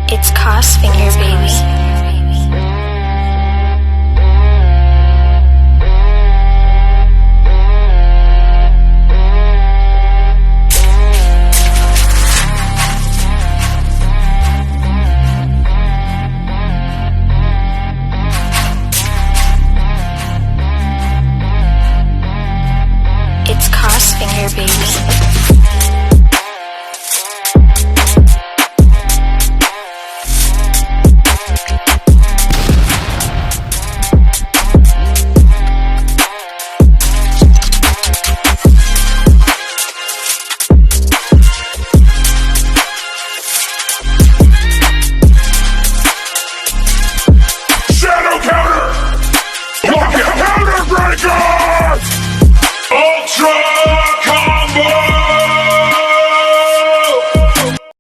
It's Crossfinger, baby. It's Crossfinger, baby.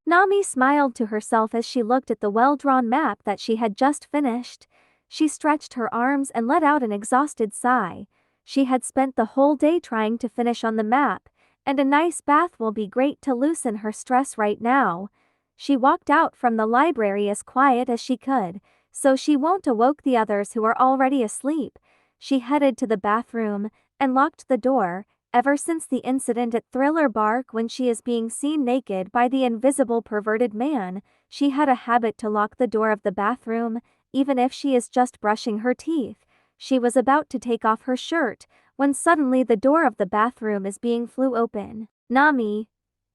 Nami smiled to herself as she looked at the well-drawn map that she had just finished. She stretched her arms and let out an exhausted sigh. She had spent the whole day trying to finish on the map, and a nice bath will be great to loosen her stress right now. She walked out from the library as quiet as she could, so she won't awoke the others who are already asleep. She headed to the bathroom and locked the door. Ever since the incident at Thriller Bark when she is being seen naked by the invisible perverted man, she had a habit to lock the door of the bathroom, even if she is just brushing her teeth. She was about to take off her shirt, when suddenly the door of the bathroom is being flew open. Nami.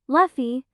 Luffy.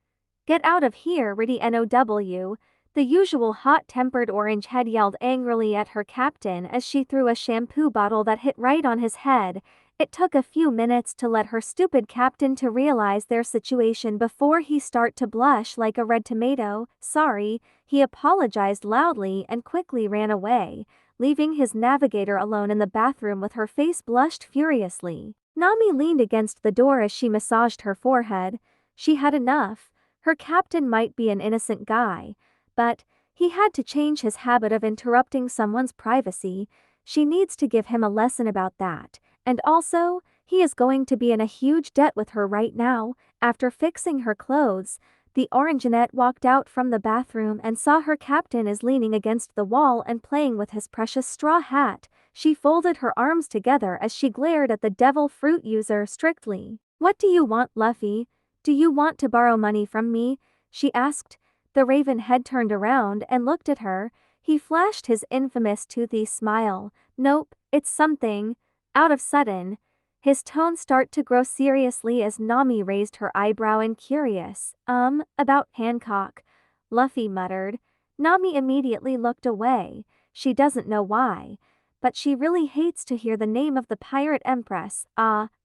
Get out of here, Riddy NOW. The usual hot-tempered orange head yelled angrily at her captain as she threw a shampoo bottle that hit right on his head. It took a few minutes to let her stupid captain to realize their situation before he start to blush like a red tomato. Sorry, he apologized loudly and quickly ran away, leaving his navigator alone in the bathroom with her face blushed furiously. Nami leaned against the door as she massaged her forehead. She had enough. Her captain might be an innocent guy, but he had to change his habit of interrupting someone's privacy. She needs to give him a lesson about that. And also, he is going to be in a huge debt with her right now. After fixing her clothes, the Orangeette walked out from the bathroom and saw her captain is leaning against the wall and playing with his precious straw hat. She folded her arms together as she glared at the devil fruit user strictly. What do you want, Luffy? Do you want to borrow money from me? She asked. The raven head turned around and looked at her. He flashed his infamous toothy smile. Nope, it's something. Out of sudden, his tone started to grow seriously as Nami raised her eyebrow in curious. About Hancock, Luffy muttered. Nami immediately looked away. She doesn't know why, but she really hates to hear the name of the pirate empress.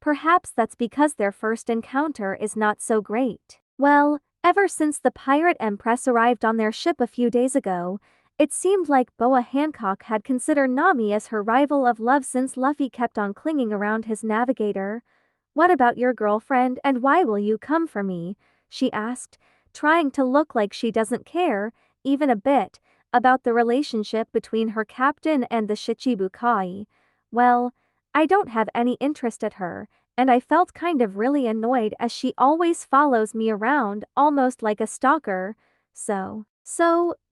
Perhaps that's because their first encounter is not so great. Well, ever since the pirate empress arrived on their ship a few days ago, it seemed like Boa Hancock had considered Nami as her rival of love since Luffy kept on clinging around his navigator. What about your girlfriend and why will you come for me? She asked, trying to look like she doesn't care, even a bit, about the relationship between her captain and the Shichibukai. Well, I don't have any interest at her, and I felt kind of really annoyed as she always follows me around, almost like a stalker. So,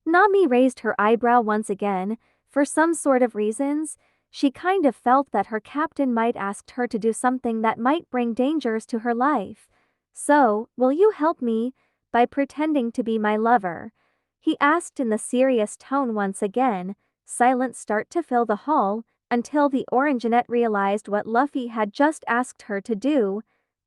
Nami raised her eyebrow once again. For some sort of reasons, she kind of felt that her captain might ask her to do something that might bring dangers to her life. So, will you help me by pretending to be my lover? He asked in the serious tone once again. Silence started to fill the hall until the Orangeette realized what Luffy had just asked her to do.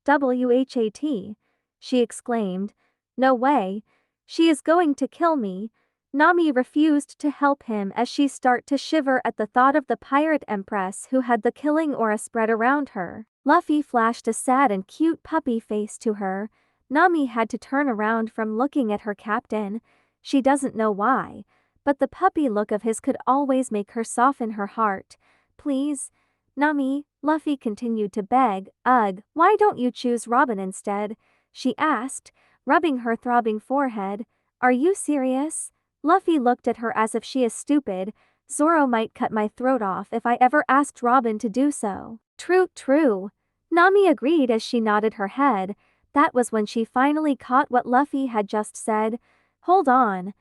WHAT? She exclaimed. No way. She is going to kill me. Nami refused to help him as she started to shiver at the thought of the pirate empress who had the killing aura spread around her. Luffy flashed a sad and cute puppy face to her. Nami had to turn around from looking at her captain. She doesn't know why, but the puppy look of his could always make her soften her heart. Please, Nami, Luffy continued to beg. Ugh, why don't you choose Robin instead? She asked, rubbing her throbbing forehead. Are you serious? Luffy looked at her as if she is stupid. Zoro might cut my throat off if I ever asked Robin to do so. True. Nami agreed as she nodded her head. That was when she finally caught what Luffy had just said. Hold on.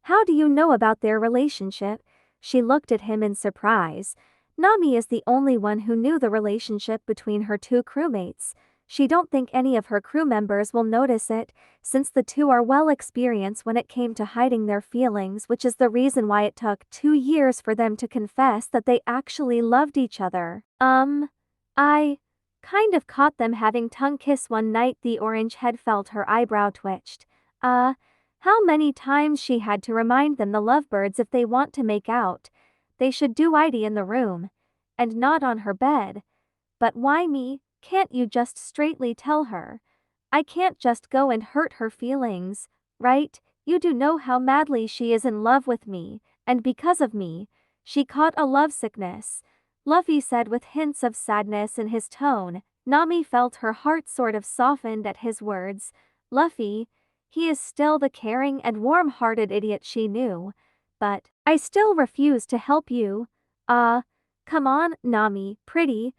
How do you know about their relationship? She looked at him in surprise. Nami is the only one who knew the relationship between her two crewmates. She don't think any of her crew members will notice it, since the two are well experienced when it came to hiding their feelings, which is the reason why it took 2 years for them to confess that they actually loved each other. I kind of caught them having tongue kiss one night. The orange head felt her eyebrow twitched. How many times she had to remind them the lovebirds if they want to make out, they should do it in the room, and not on her bed. But why me? Can't you just straightly tell her? I can't just go and hurt her feelings, right? You do know how madly she is in love with me, and because of me, she caught a lovesickness. Luffy said with hints of sadness in his tone. Nami felt her heart sort of softened at his words. Luffy, he is still the caring and warm-hearted idiot she knew. But, I still refuse to help you. Come on, Nami, pretty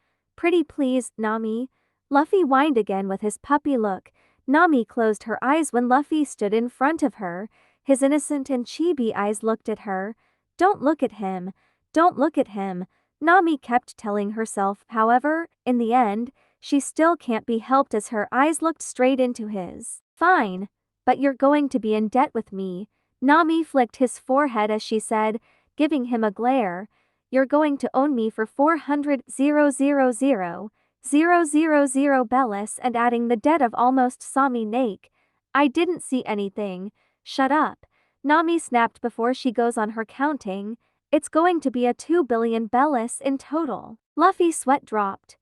please, Nami. Luffy whined again with his puppy look. Nami closed her eyes when Luffy stood in front of her. His innocent and chibi eyes looked at her. Don't look at him. Don't look at him. Nami kept telling herself. However, in the end, she still can't be helped as her eyes looked straight into his. Fine. But you're going to be in debt with me. Nami flicked his forehead as she said, giving him a glare. You're going to own me for 400,000,000 bellis and adding the debt of almost Sami Nake. I didn't see anything. Shut up. Nami snapped before she goes on her counting. It's going to be a 2 billion bellis in total. Luffy's sweat dropped.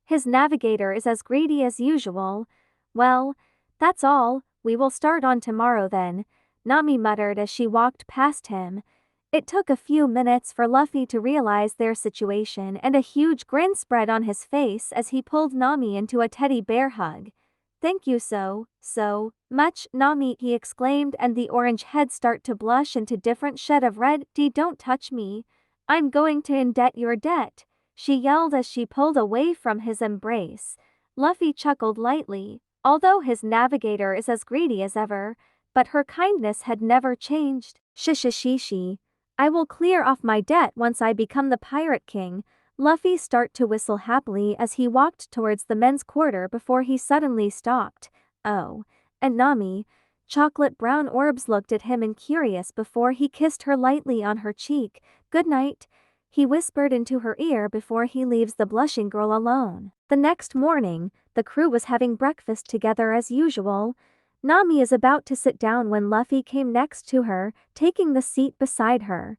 His navigator is as greedy as usual. Well, that's all, we will start on tomorrow then, Nami muttered as she walked past him. It took a few minutes for Luffy to realize their situation, and a huge grin spread on his face as he pulled Nami into a teddy bear hug. Thank you so much, Nami, he exclaimed, and the orange head start to blush into different shade of red. Don't touch me. I'm going to indebt your debt, she yelled as she pulled away from his embrace. Luffy chuckled lightly. Although his navigator is as greedy as ever, but her kindness had never changed. Shishishishi. I will clear off my debt once I become the Pirate King. Luffy started to whistle happily as he walked towards the men's quarter before he suddenly stopped. Oh, and Nami. Chocolate brown orbs looked at him and curious before he kissed her lightly on her cheek. Good night, he whispered into her ear before he leaves the blushing girl alone. The next morning, the crew was having breakfast together as usual. Nami is about to sit down when Luffy came next to her, taking the seat beside her.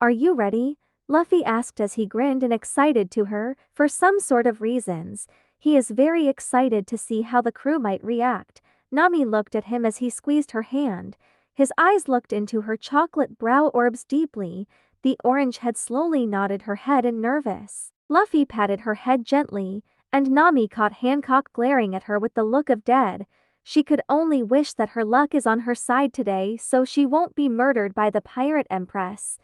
Are you ready? Luffy asked as he grinned and excited to her, for some sort of reasons. He is very excited to see how the crew might react. Nami looked at him as he squeezed her hand. His eyes looked into her chocolate brow orbs deeply. The orange head slowly nodded her head and nervous. Luffy patted her head gently, and Nami caught Hancock glaring at her with the look of dead. She could only wish that her luck is on her side today so she won't be murdered by the pirate empress.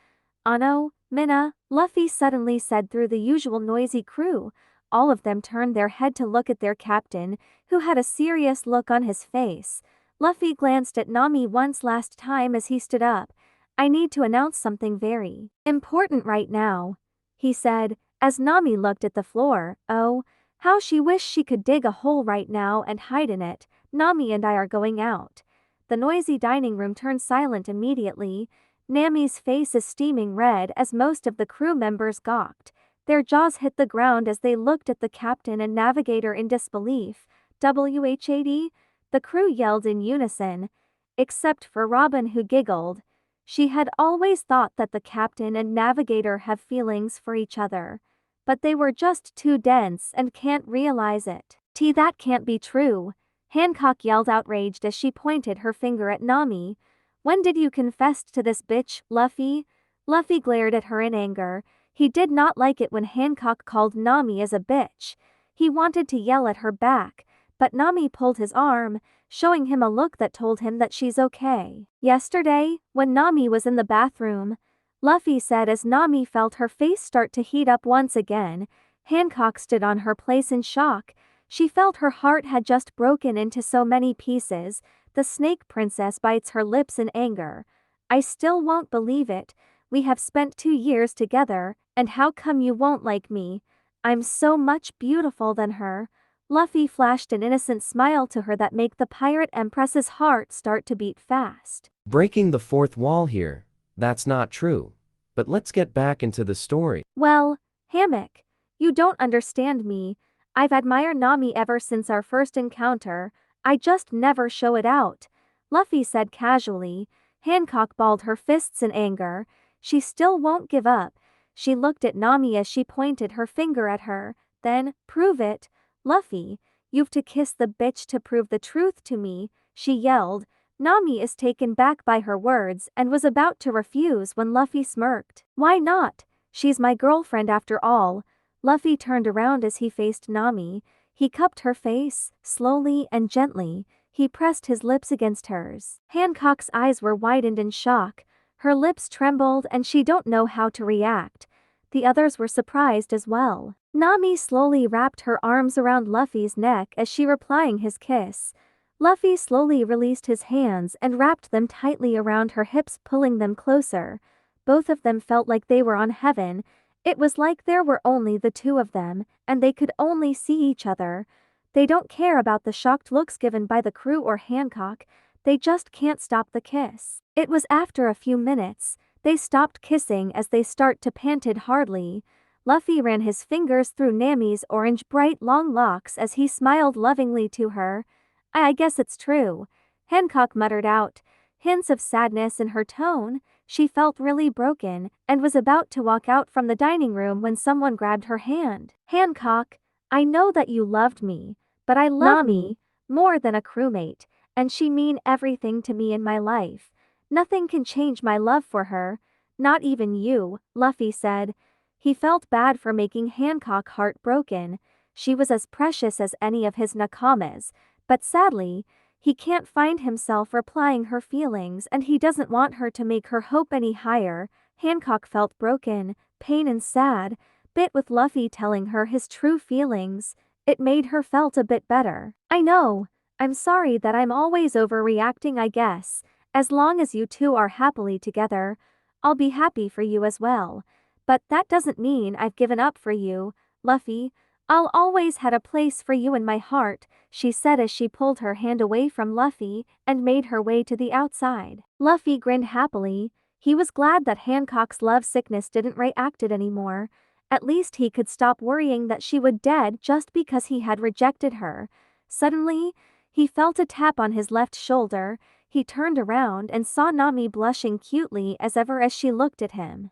Ano, Minna, Luffy suddenly said through the usual noisy crew. All of them turned their head to look at their captain, who had a serious look on his face. Luffy glanced at Nami once last time as he stood up. I need to announce something very important right now, he said, as Nami looked at the floor. Oh, how she wished she could dig a hole right now and hide in it. Nami and I are going out. The noisy dining room turned silent immediately. Nami's face is steaming red as most of the crew members gawked. Their jaws hit the ground as they looked at the captain and navigator in disbelief. WHAD? The crew yelled in unison. Except for Robin, who giggled. She had always thought that the captain and navigator have feelings for each other. But they were just too dense and can't realize it. That can't be true. Hancock yelled outraged as she pointed her finger at Nami. When did you confess to this bitch, Luffy? Luffy glared at her in anger. He did not like it when Hancock called Nami as a bitch. He wanted to yell at her back, but Nami pulled his arm, showing him a look that told him that she's okay. Yesterday, when Nami was in the bathroom, Luffy said as Nami felt her face start to heat up once again. Hancock stood on her place in shock. She felt her heart had just broken into so many pieces. The snake princess bites her lips in anger. I still won't believe it. We have spent 2 years together, and how come you won't like me? I'm so much beautiful than her. Luffy flashed an innocent smile to her that made the pirate empress's heart start to beat fast. Breaking the fourth wall here. That's not true. But let's get back into the story. Well, Hammock, you don't understand me. I've admired Nami ever since our first encounter. I just never show it out. Luffy said casually. Hancock balled her fists in anger. She still won't give up. She looked at Nami as she pointed her finger at her. Then, prove it. Luffy, you've to kiss the bitch to prove the truth to me, she yelled. Nami is taken back by her words and was about to refuse when Luffy smirked. Why not? She's my girlfriend after all. Luffy turned around as he faced Nami. He cupped her face, slowly and gently. He pressed his lips against hers. Hancock's eyes were widened in shock. Her lips trembled and she don't know how to react. The others were surprised as well. Nami slowly wrapped her arms around Luffy's neck as she replying his kiss. Luffy slowly released his hands and wrapped them tightly around her hips, pulling them closer. Both of them felt like they were on heaven. It was like there were only the two of them, and they could only see each other. They don't care about the shocked looks given by the crew or Hancock. They just can't stop the kiss. It was after a few minutes. They stopped kissing as they start to panted hardly. Luffy ran his fingers through Nami's orange bright long locks as he smiled lovingly to her. I guess it's true. Hancock muttered out, hints of sadness in her tone. She felt really broken, and was about to walk out from the dining room when someone grabbed her hand. Hancock, I know that you loved me, but I love Nami more than a crewmate, and she mean everything to me in my life. Nothing can change my love for her, not even you, Luffy said. He felt bad for making Hancock heartbroken. She was as precious as any of his nakamas, but sadly, he can't find himself replying her feelings and he doesn't want her to make her hope any higher. Hancock felt broken, pain and sad, bit with Luffy telling her his true feelings. It made her felt a bit better. I know. I'm sorry that I'm always overreacting, I guess. As long as you two are happily together, I'll be happy for you as well. But that doesn't mean I've given up for you, Luffy. I'll always had a place for you in my heart, she said as she pulled her hand away from Luffy and made her way to the outside. Luffy grinned happily. He was glad that Hancock's love sickness didn't react it anymore. At least he could stop worrying that she would dead just because he had rejected her. Suddenly, he felt a tap on his left shoulder. He turned around and saw Nami blushing cutely as ever as she looked at him.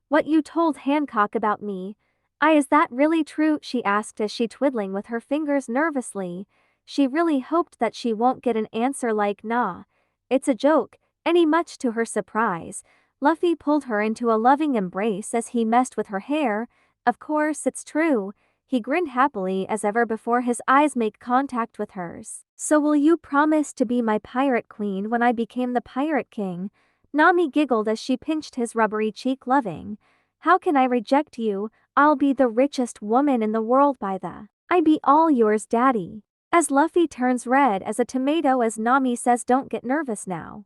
What you told Hancock about me? Is that really true? She asked as she twiddling with her fingers nervously. She really hoped that she won't get an answer like nah. It's a joke, any much to her surprise. Luffy pulled her into a loving embrace as he messed with her hair. Of course it's true. He grinned happily as ever before his eyes make contact with hers. So will you promise to be my pirate queen when I became the pirate king? Nami giggled as she pinched his rubbery cheek loving. How can I reject you? I'll be the richest woman in the world by the. I be all yours, daddy. As Luffy turns red as a tomato as Nami says don't get nervous now.